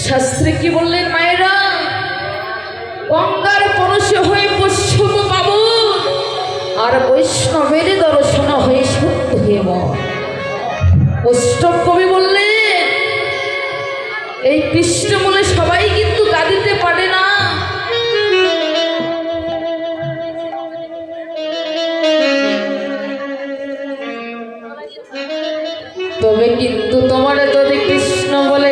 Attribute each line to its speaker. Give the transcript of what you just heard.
Speaker 1: শাস্ত্রে কি বললেন মায়েরা? গঙ্গার পরশে হয়ে পশ্চিম পাবো আর বৈষ্ণবের দর্শন হয়ে শুদ্ধ হেম। অষ্টম কবি বললেন এই কৃষ্ণ বলে সবাই কিন্তু কাঁদিতে পারে না। তবে কিন্তু তোমার যদি কৃষ্ণ বলে